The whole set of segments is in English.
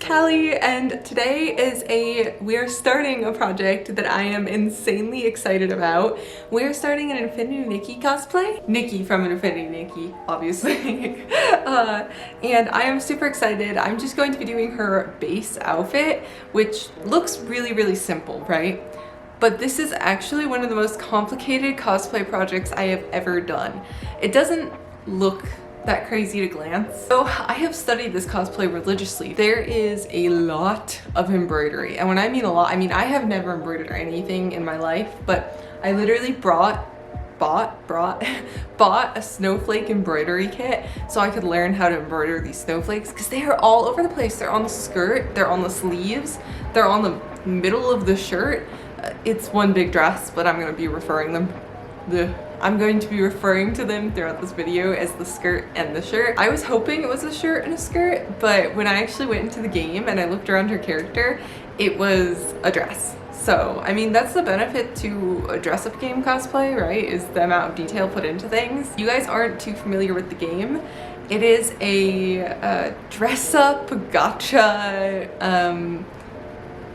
Callie, and today we are starting a project that I am insanely excited about. We are starting an Infinity Nikki cosplay. Nikki from Infinity Nikki, obviously. And I am super excited. I'm just going to be doing her base outfit, which looks really simple, right? But this is actually one of the most complicated cosplay projects I have ever done. It doesn't look that crazy to glance. So I have studied this cosplay religiously. There is a lot of embroidery. And when I mean a lot, I mean I have never embroidered anything in my life, but I literally bought a snowflake embroidery kit so I could learn how to embroider these snowflakes, because they are all over the place. They're on the skirt, they're on the sleeves, they're on the middle of the shirt. It's one big dress, but I'm going to be referring to them throughout this video as the skirt and the shirt. I was hoping it was a shirt and a skirt, but when I actually went into the game and I looked around her character, it was a dress. So, I mean, that's the benefit to a dress-up game cosplay, right? Is the amount of detail put into things. You guys aren't too familiar with the game. It is a dress-up gacha,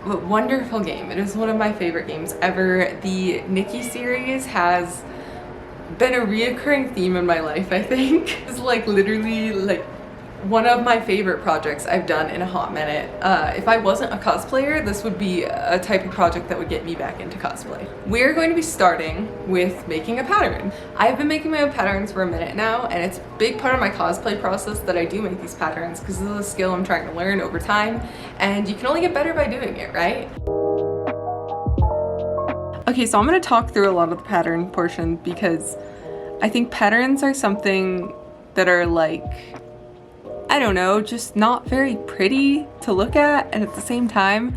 wonderful game. It is one of my favorite games ever. The Nikki series has been a reoccurring theme in my life, I think. It's like literally like one of my favorite projects I've done in a hot minute. If I wasn't a cosplayer, this would be a type of project that would get me back into cosplay. We're going to be starting with making a pattern. I've been making my own patterns for a minute now, and it's a big part of my cosplay process that I do make these patterns, because this is a skill I'm trying to learn over time, and you can only get better by doing it, right? Okay, so I'm going to talk through a lot of the pattern portion because I think patterns are something that are like, I don't know, just not very pretty to look at, and at the same time,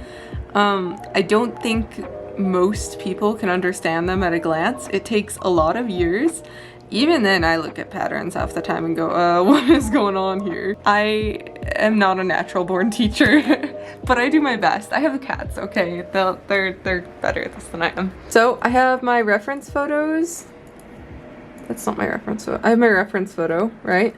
I don't think most people can understand them at a glance. It takes a lot of years. Even then, I look at patterns half the time and go, what is going on here? I am not a natural born teacher, but I do my best. I have cats, okay? They're better at this than I am. So I have my reference photos. That's not my reference photo. I have my reference photo, right?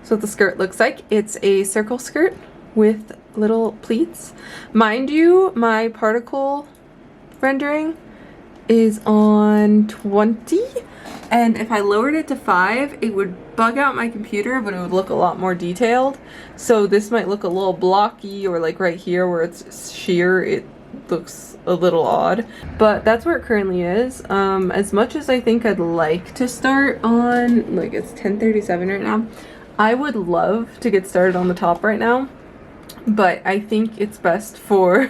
So what the skirt looks like. It's a circle skirt with little pleats. Mind you, my particle rendering is on 20, and if I lowered it to 5, it would bug out my computer, but it would look a lot more detailed. So this might look a little blocky, or like right here where it's sheer, it looks a little odd, but that's where it currently is. As much as I think I'd like to start on, like, it's 10:37 right now, I would love to get started on the top right now, but I think it's best for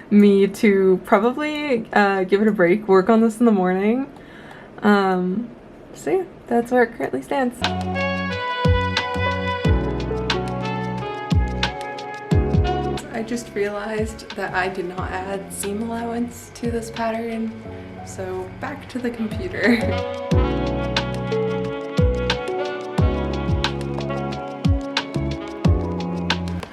me to probably give it a break, work on this in the morning. So yeah, that's where it currently stands. I just realized that I did not add seam allowance to this pattern, so back to the computer.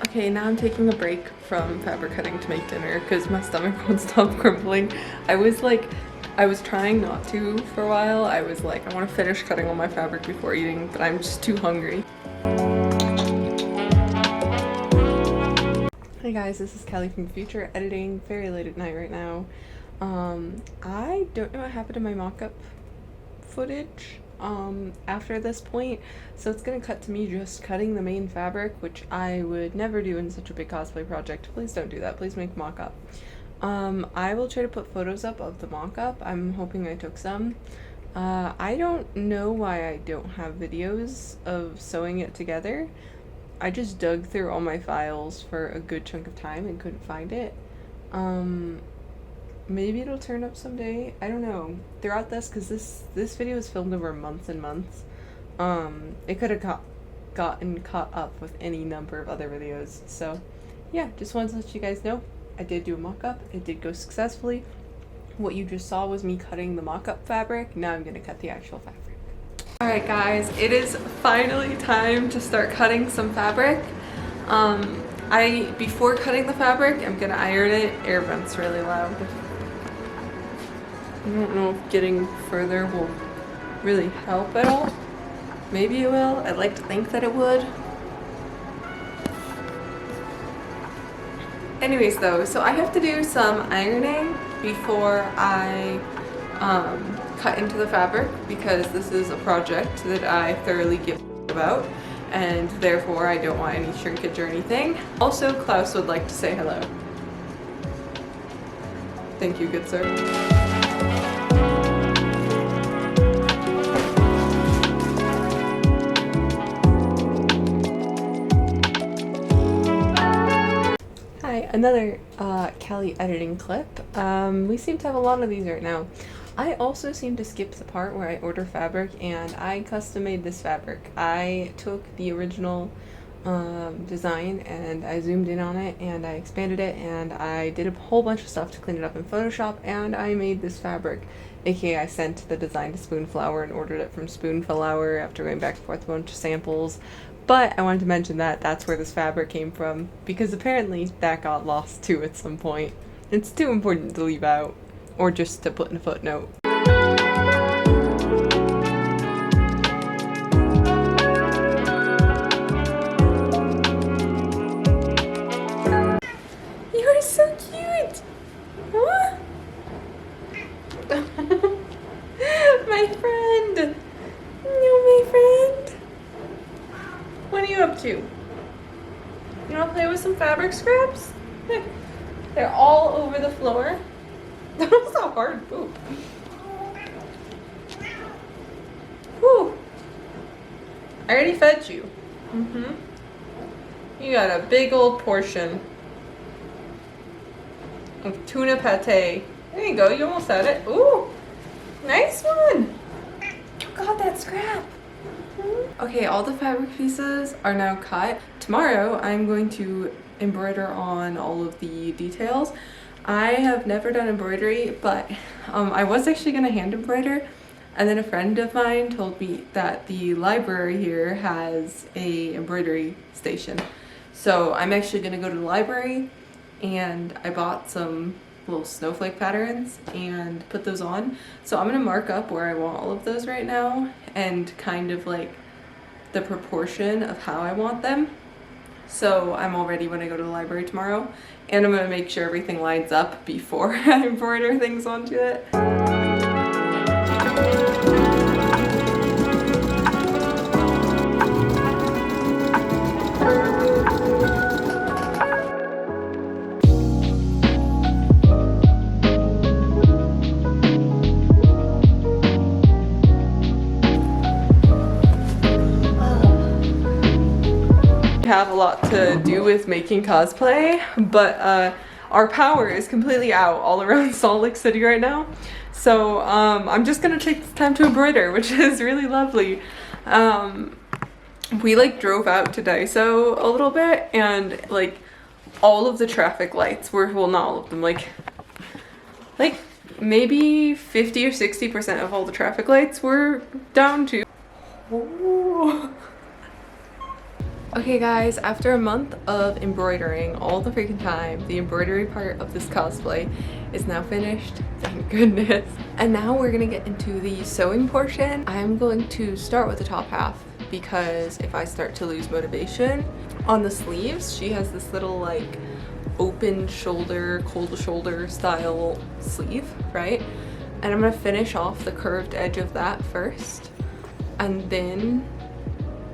Okay, now I'm taking a break from fabric cutting to make dinner because my stomach won't stop grumbling. I was trying not to for a while. I was like, I want to finish cutting all my fabric before eating, but I'm just too hungry. Hey guys, this is Callie from the future, editing very late at night right now. I don't know what happened to my mock-up footage after this point, so it's gonna cut to me just cutting the main fabric, which I would never do in such a big cosplay project. Please don't do that. Please make mock-up. I will try to put photos up of the mock-up. I'm hoping I took some. I don't know why I don't have videos of sewing it together. I just dug through all my files for a good chunk of time and couldn't find it. Maybe it'll turn up someday. I don't know. Throughout this, because this video was filmed over months and months, it could have gotten caught up with any number of other videos. So yeah, just wanted to let you guys know I did do a mock-up. It did go successfully. What you just saw was me cutting the mock-up fabric. Now I'm gonna cut the actual fabric. Alright guys, it is finally time to start cutting some fabric. Before cutting the fabric, I'm gonna iron it. Air vent's really loud. I don't know if getting further will really help at all. Maybe it will. I'd like to think that it would. Anyways though, so I have to do some ironing before I cut into the fabric because this is a project that I thoroughly give about and therefore I don't want any shrinkage or anything. Also, Klaus would like to say hello. Thank you, good sir. Another Callie editing clip. We seem to have a lot of these right now. I also seem to skip the part where I order fabric and I custom made this fabric. I took the original design and I zoomed in on it and I expanded it and I did a whole bunch of stuff to clean it up in Photoshop and I made this fabric. AKA I sent the design to Spoonflower and ordered it from Spoonflower after going back and forth a bunch of samples. But I wanted to mention that that's where this fabric came from because apparently that got lost too at some point. It's too important to leave out or just to put in a footnote. You are so cute! Huh? My friend! No, my friend! What are you up to? You wanna play with some fabric scraps? They're all over the floor. That was a hard poop. Whew. I already fed you. You got a big old portion of tuna pate. There you go, you almost had it. Ooh, nice one. You got that scrap. Okay, all the fabric pieces are now cut. Tomorrow I'm going to embroider on all of the details. I have never done embroidery, but I was actually going to hand embroider, and then a friend of mine told me that the library here has a embroidery station. So I'm actually going to go to the library, and I bought some little snowflake patterns and put those on. So I'm going to mark up where I want all of those right now and kind of like the proportion of how I want them. So I'm all ready when I go to the library tomorrow, and I'm going to make sure everything lines up before I embroider things onto it. Have a lot to do with making cosplay, but our power is completely out all around Salt Lake City right now, so I'm just gonna take this time to embroider, which is really lovely. We like drove out to Daiso a little bit, and like all of the traffic lights were, well, not all of them, like maybe 50 or 60% of all the traffic lights were down too. Ooh. Okay guys, after a month of embroidering all the freaking time, the embroidery part of this cosplay is now finished, thank goodness. And now we're gonna get into the sewing portion. I'm going to start with the top half because if I start to lose motivation, on the sleeves, she has this little like open shoulder, cold shoulder style sleeve, right? And I'm gonna finish off the curved edge of that first, and then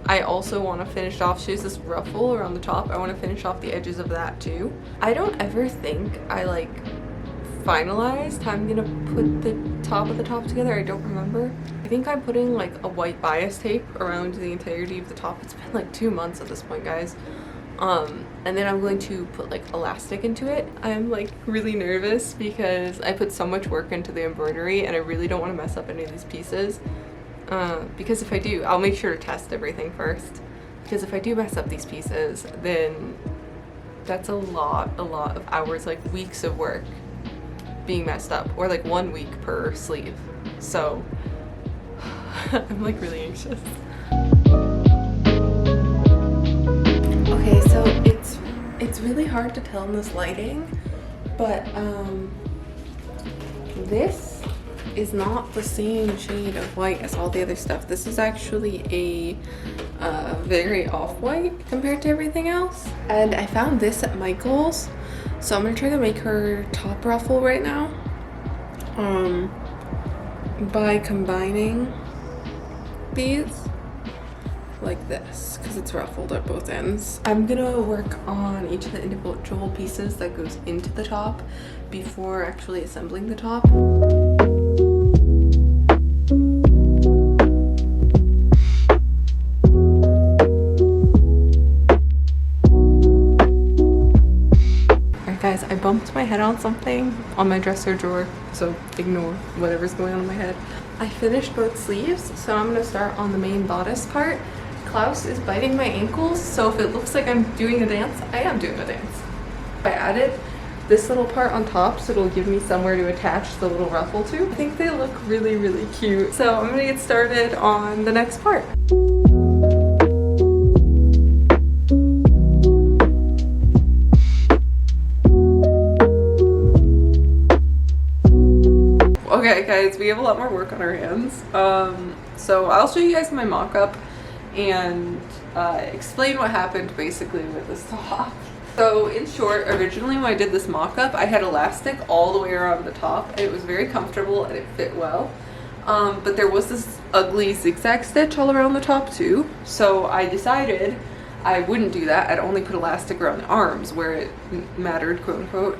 I also want to finish off, she has this ruffle around the top, I want to finish off the edges of that too. I don't ever think I like finalized how I'm gonna put the top of the top together, I don't remember. I think I'm putting like a white bias tape around the entirety of the top. It's been like 2 months at this point, guys. And then I'm going to put like elastic into it. I'm like really nervous because I put so much work into the embroidery and I really don't want to mess up any of these pieces. Because if I do, I'll make sure to test everything first. Because if I do mess up these pieces, then that's a lot of hours, like weeks of work being messed up, or like 1 week per sleeve. So I'm like really anxious. Okay, so it's really hard to tell in this lighting, but this is not the same shade of white as all the other stuff. This is actually a very off-white compared to everything else. And I found this at Michael's. So I'm gonna try to make her top ruffle right now by combining these like this, because it's ruffled at both ends. I'm gonna work on each of the individual pieces that goes into the top before actually assembling the top. Guys, I bumped my head on something on my dresser drawer, so ignore whatever's going on in my head. I finished both sleeves, so I'm gonna start on the main bodice part. Klaus is biting my ankles, so if it looks like I'm doing a dance, I am doing a dance. I added this little part on top, so it'll give me somewhere to attach the little ruffle to. I think they look really, really cute. So I'm gonna get started on the next part. Okay guys, we have a lot more work on our hands. So I'll show you guys my mock-up and explain what happened basically with this top. So in short, originally when I did this mock-up, I had elastic all the way around the top and it was very comfortable and it fit well. But there was this ugly zigzag stitch all around the top too. So I decided I wouldn't do that. I'd only put elastic around the arms where it mattered, quote unquote,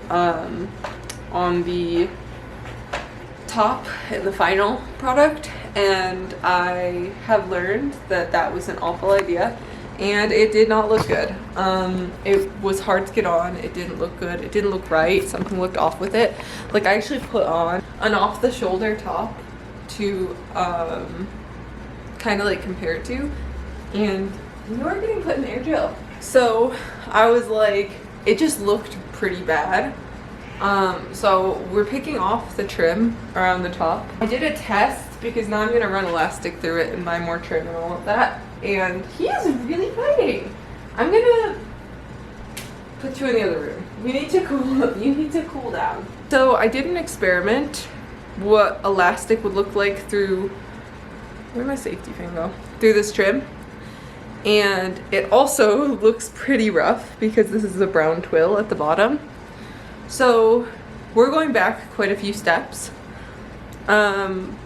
on the top in the final product, and I have learned that that was an awful idea and it did not look good. It was hard to get on, it didn't look good, it didn't look right, something looked off with it. Like I actually put on an off the shoulder top to kind of like compare it to, and you're getting put in air gel. So I was like, it just looked pretty bad. So we're picking off the trim around the top. I did a test because now I'm gonna run elastic through it and buy more trim and all of that. And he is really fighting. I'm gonna put you in the other room. You need to cool down. So I did an experiment what elastic would look like through, where'd my safety pin go? Through this trim. And it also looks pretty rough because this is a brown twill at the bottom. So we're going back quite a few steps.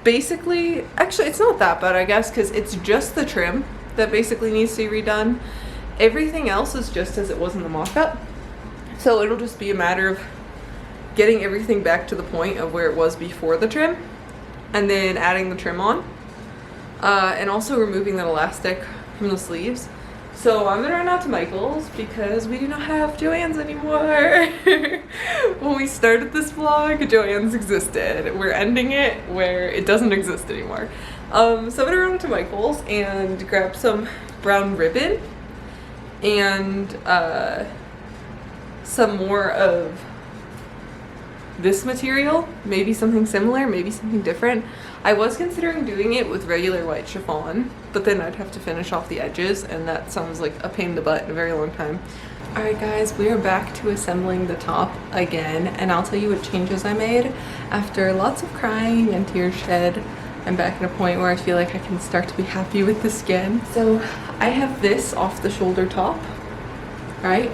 Basically, actually it's not that bad I guess, because it's just the trim that basically needs to be redone. Everything else is just as it was in the mock-up. So it'll just be a matter of getting everything back to the point of where it was before the trim, and then adding the trim on. And also removing that elastic from the sleeves. So I'm gonna run out to Michael's because we do not have Joann's anymore. When we started this vlog, Joann's existed. We're ending it where it doesn't exist anymore. So I'm gonna run out to Michael's and grab some brown ribbon and some more of this material, maybe something similar, maybe something different. I was considering doing it with regular white chiffon, but then I'd have to finish off the edges and that sounds like a pain in the butt in a very long time. Alright guys, we are back to assembling the top again, and I'll tell you what changes I made. After lots of crying and tears shed, I'm back at a point where I feel like I can start to be happy with the skin. So I have this off the shoulder top, right?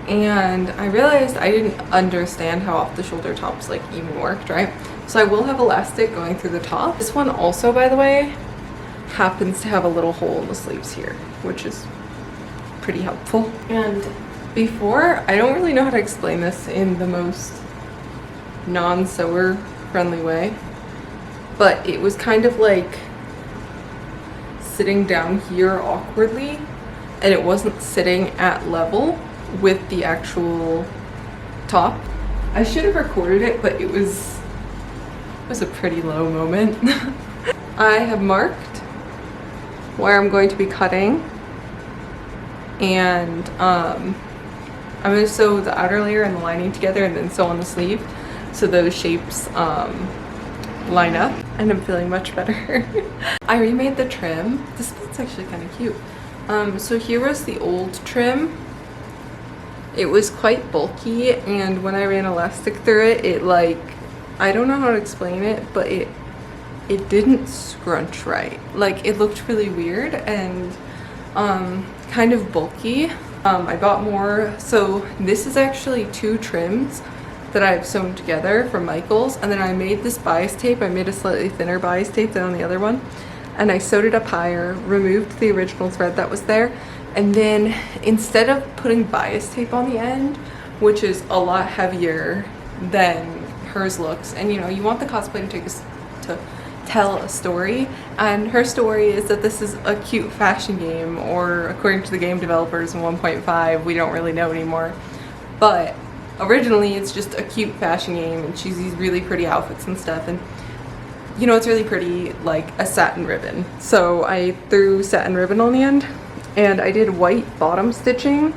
And I realized I didn't understand how off the shoulder tops like even worked, right? So I will have elastic going through the top. This one also, by the way, happens to have a little hole in the sleeves here, which is pretty helpful. And before, I don't really know how to explain this in the most non-sewer friendly way, but it was kind of like sitting down here awkwardly, and it wasn't sitting at level with the actual top. I should have recorded it, but it was a pretty low moment. I have marked where I'm going to be cutting, and I'm going to sew the outer layer and the lining together and then sew on the sleeve so those shapes line up, and I'm feeling much better. I remade the trim. This bit's actually kind of cute. So here was the old trim. It was quite bulky, and when I ran elastic through it, it like, I don't know how to explain it, but it didn't scrunch right. Like, it looked really weird and kind of bulky. I bought more. So this is actually 2 trims that I've sewn together from Michaels, and then I made this bias tape. I made a slightly thinner bias tape than on the other one, and I sewed it up higher, removed the original thread that was there, and then instead of putting bias tape on the end, which is a lot heavier than hers looks, and you know, you want the cosplay to tell a story, and her story is that this is a cute fashion game, or according to the game developers in 1.5, we don't really know anymore, but originally it's just a cute fashion game, and she's these really pretty outfits and stuff, and you know, it's really pretty, like a satin ribbon. So I threw satin ribbon on the end, and I did white bottom stitching,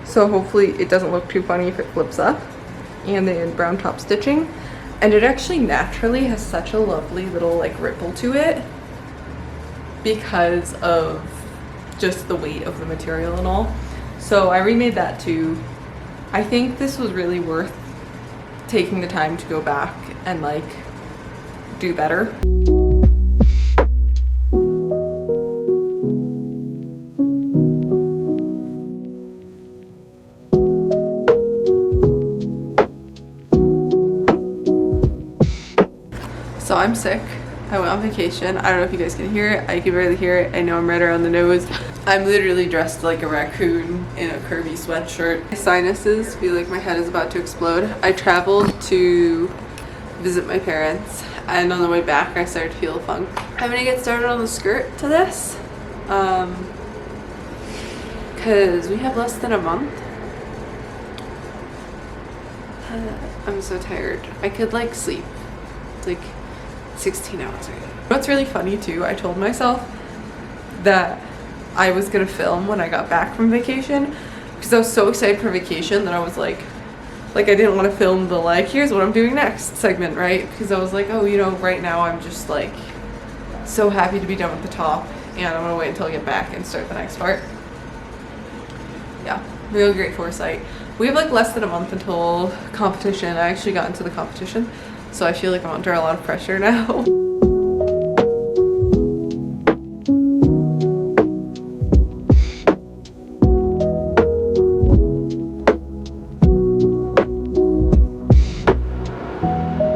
so hopefully it doesn't look too funny if it flips up, and then brown top stitching, and it actually naturally has such a lovely little like ripple to it because of just the weight of the material and all. So I remade that too. I think this was really worth taking the time to go back and like do better. So I'm sick. I went on vacation. I don't know if you guys can hear it. I can barely hear it. I know I'm right around the nose. I'm literally dressed like a raccoon in a curvy sweatshirt. My sinuses feel like my head is about to explode. I traveled to visit my parents, and on the way back I started to feel a funk. I'm gonna get started on the skirt to this because we have less than a month. I'm so tired. I could like sleep like 16 hours right now. What's really funny too, I told myself that I was gonna film when I got back from vacation because I was so excited for vacation that I was like I didn't want to film the like, here's what I'm doing next segment, right? Because I was like, oh, you know, right now I'm just like so happy to be done with the top, and I'm gonna wait until I get back and start the next part. Yeah, real great foresight. We have like less than a month until competition. I actually got into the competition, so I feel like I'm under a lot of pressure now.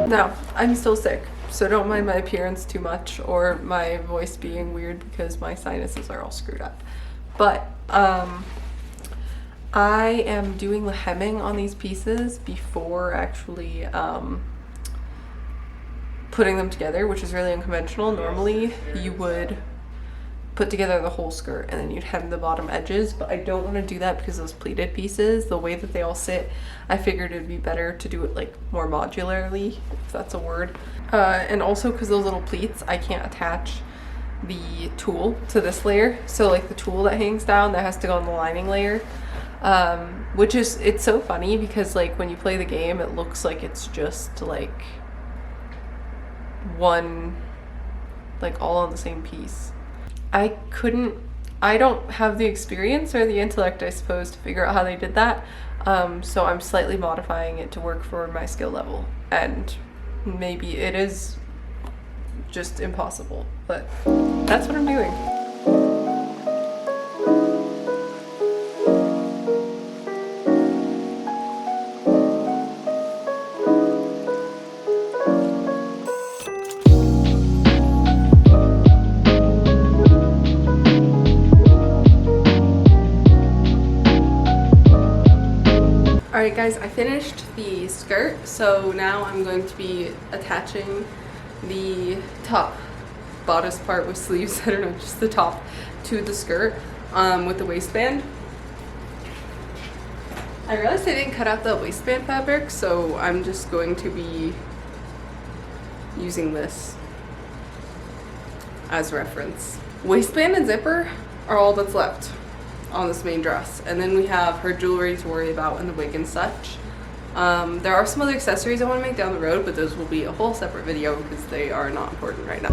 Now, I'm still sick, so don't mind my appearance too much or my voice being weird because my sinuses are all screwed up. But I am doing the hemming on these pieces before actually putting them together, which is really unconventional. Normally you would put together the whole skirt and then you'd hem the bottom edges, but I don't want to do that because those pleated pieces, the way that they all sit, I figured it'd be better to do it like more modularly, if that's a word. And also because those little pleats, I can't attach the tulle to this layer, so like the tulle that hangs down, that has to go on the lining layer, which is, it's so funny because like when you play the game it looks like it's just like one, like all on the same piece. I don't have the experience or the intellect, I suppose, to figure out how they did that, so I'm slightly modifying it to work for my skill level, and maybe it is just impossible, but that's what I'm doing. Alright guys, I finished the skirt, so now I'm going to be attaching the top bodice part with sleeves, I don't know, just the top to the skirt with the waistband. I realized I didn't cut out the waistband fabric, so I'm just going to be using this as reference. Waistband and zipper are all that's left on this main dress, and then we have her jewelry to worry about and the wig and such. There are some other accessories I want to make down the road, but those will be a whole separate video because they are not important right now.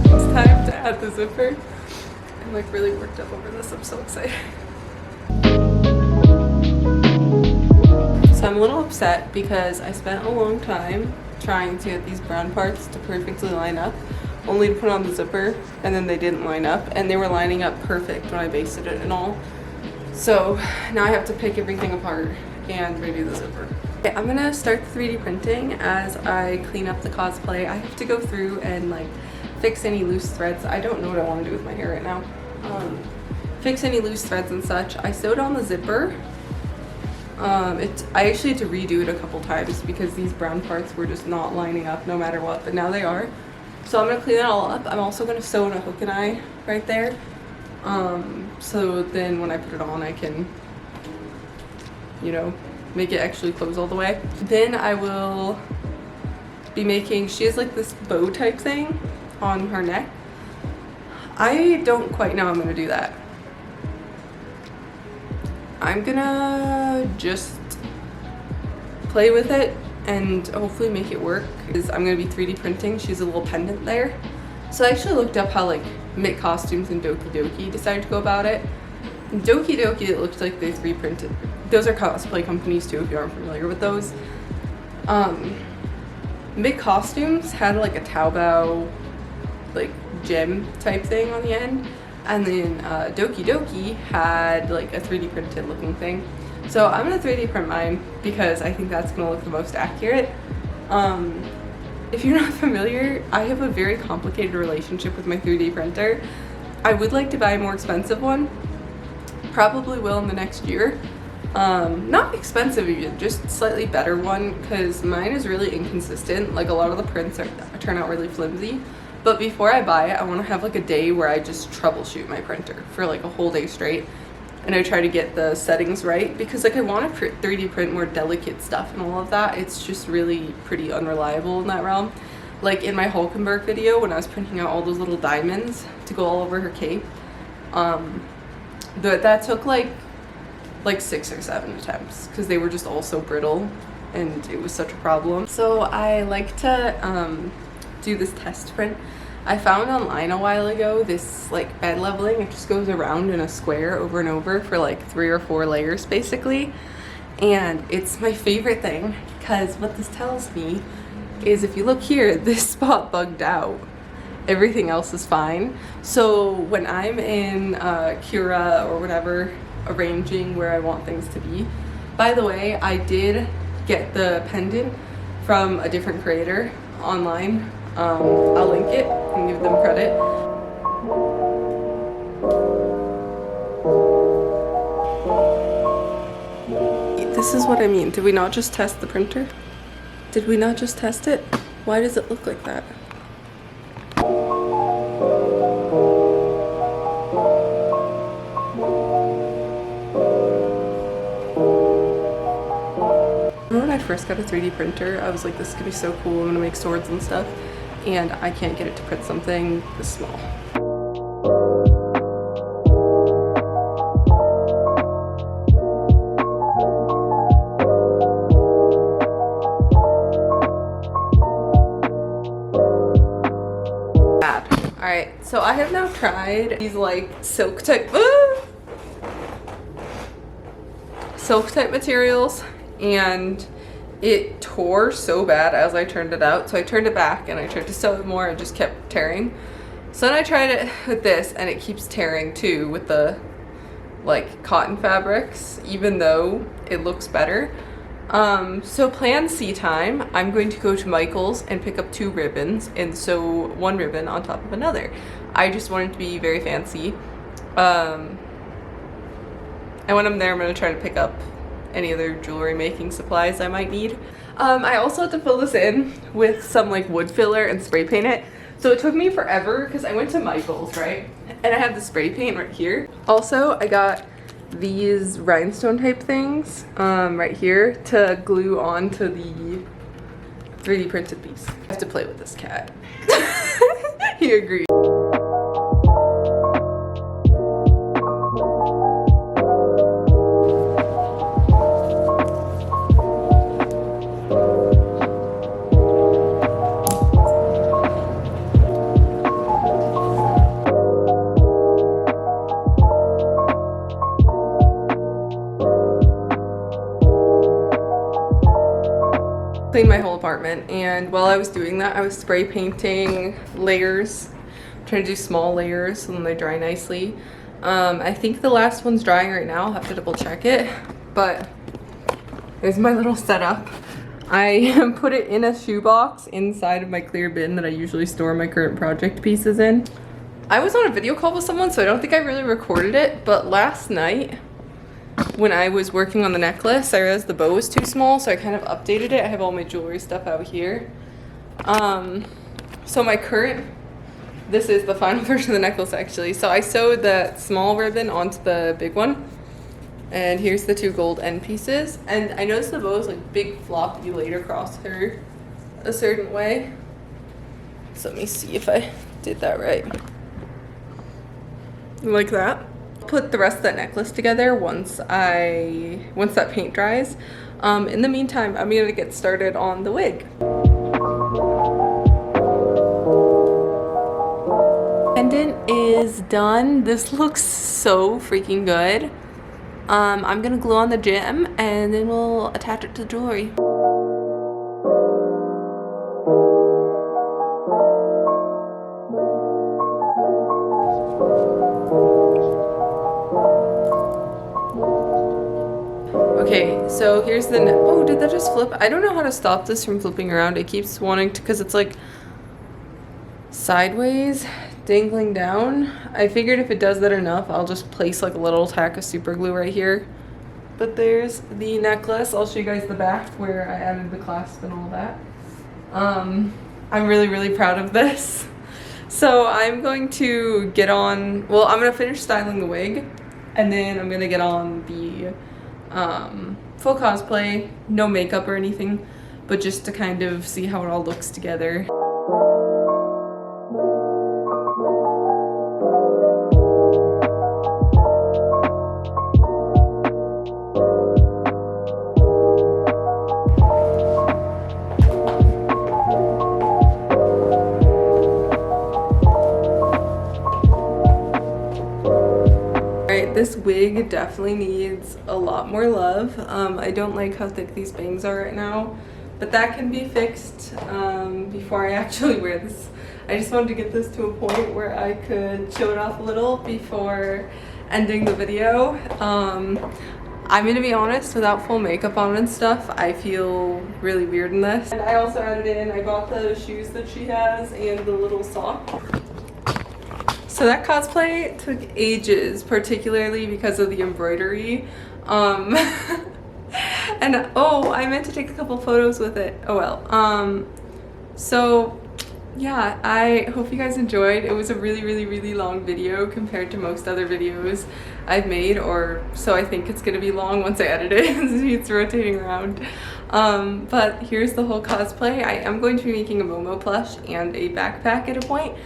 It's time to add the zipper. I'm like really worked up over this, I'm so excited. So I'm a little upset because I spent a long time trying to get these brown parts to perfectly line up, only to put on the zipper, and then they didn't line up, and they were lining up perfect when I basted it and all. So now I have to pick everything apart and redo the zipper. Okay, I'm gonna start the 3D printing as I clean up the cosplay. I have to go through and like fix any loose threads. I don't know what I want to do with my hair right now. Fix any loose threads and such. I sewed on the zipper. I actually had to redo it a couple times because these brown parts were just not lining up no matter what, but now they are. So I'm gonna clean it all up. I'm also gonna sew in a hook and eye right there. So then when I put it on, I can, you know, make it actually close all the way. Then I will be making, she has like this bow type thing on her neck. I don't quite know how I'm gonna do that. I'm gonna just play with it and hopefully make it work, because I'm gonna be 3D printing. She's a little pendant there. So I actually looked up how like Mick Costumes and Doki Doki decided to go about it. Doki Doki, it looked like they 3D printed. Those are cosplay companies too, if you aren't familiar with those. Mick Costumes had like a Taobao like gem type thing on the end, and then Doki Doki had like a 3D printed looking thing. So I'm gonna 3D print mine because I think that's gonna look the most accurate. If you're not familiar, I have a very complicated relationship with my 3D printer. I would like to buy a more expensive one. Probably will in the next year. Not expensive even, just slightly better one, because mine is really inconsistent. Like a lot of the prints turn out really flimsy. But before I buy it, I want to have like a day where I just troubleshoot my printer for like a whole day straight. And I try to get the settings right, because like I want to 3D print more delicate stuff and all of that. It's just really pretty unreliable in that realm. Like in my Hulkenberg video, when I was printing out all those little diamonds to go all over her cape, that took like 6 or 7 attempts because they were just all so brittle and it was such a problem. So I like to do this test print. I found online a while ago this like bed leveling. It just goes around in a square over and over for like 3 or 4 layers basically. And it's my favorite thing, because what this tells me is if you look here, this spot bugged out. Everything else is fine. So when I'm in Cura or whatever, arranging where I want things to be. By the way, I did get the pendant from a different creator online. I'll link it and give them credit. This is what I mean. Did we not just test the printer? Did we not just test it? Why does it look like that? When I first got a 3D printer, I was like, this is gonna be so cool, I'm gonna make swords and stuff, and I can't get it to print something this small. Bad. Alright, so I have now tried these like silk type materials, and it tore so bad as I turned it out. So I turned it back and I tried to sew it more and it just kept tearing. So then I tried it with this and it keeps tearing too with the like cotton fabrics, even though it looks better. So plan C time, I'm going to go to Michael's and pick up 2 ribbons and sew 1 ribbon on top of another. I just want it to be very fancy. And when I'm there, I'm going to try to pick up any other jewelry making supplies I might need. I also had to fill this in with some like wood filler and spray paint it. So it took me forever because I went to Michael's, right? And I have the spray paint right here. Also, I got these rhinestone type things right here to glue onto the 3D printed piece. I have to play with this cat. He agreed. clean my whole apartment, and while I was doing that, I was spray painting layers. I'm trying to do small layers so then they dry nicely. I think the last one's drying right now. I'll have to double check it, but here's my little setup. I put it in a shoebox inside of my clear bin that I usually store my current project pieces in. I was on a video call with someone, so I don't think I really recorded it, but last night when I was working on the necklace, I realized the bow was too small, so I kind of updated it. I have all my jewelry stuff out here. So my current, this is the final version of the necklace actually. So I sewed that small ribbon onto the big one. And here's the 2 gold end pieces. And I noticed the bow is like big floppy laid across her a certain way. So let me see if I did that right. Like that. Put the rest of that necklace together once that paint dries. In the meantime, I'm gonna get started on the wig. Pendant is done. This looks so freaking good. I'm gonna glue on the gem and then we'll attach it to the jewelry. Okay, so here's the oh, did that just flip? I don't know how to stop this from flipping around. It keeps wanting to, because it's like sideways, dangling down. I figured if it does that enough, I'll just place like a little tack of super glue right here. But there's the necklace. I'll show you guys the back where I added the clasp and all that. I'm really proud of this. So I'm going to get on, well, I'm gonna finish styling the wig and then I'm gonna get on the full cosplay, no makeup or anything, but just to kind of see how it all looks together. This wig definitely needs a lot more love. I don't like how thick these bangs are right now, but that can be fixed before I actually wear this. I just wanted to get this to a point where I could show it off a little before ending the video. I'm gonna be honest, without full makeup on and stuff, I feel really weird in this. And I also added in, I bought the shoes that she has and the little sock. So that cosplay took ages, particularly because of the embroidery. And oh, I meant to take a couple photos with it. Oh well. So yeah, I hope you guys enjoyed. It was a really long video compared to most other videos I've made, or so I think it's gonna be long once I edit it. It's rotating around. But here's the whole cosplay. I am going to be making a Momo plush and a backpack at a point.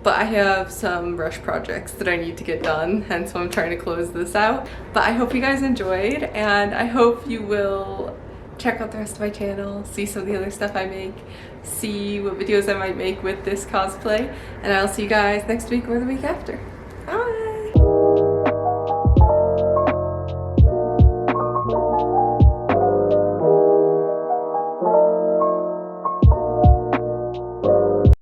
But I have some rush projects that I need to get done, hence why I'm trying to close this out. But I hope you guys enjoyed, and I hope you will check out the rest of my channel, see some of the other stuff I make, see what videos I might make with this cosplay, and I'll see you guys next week or the week after.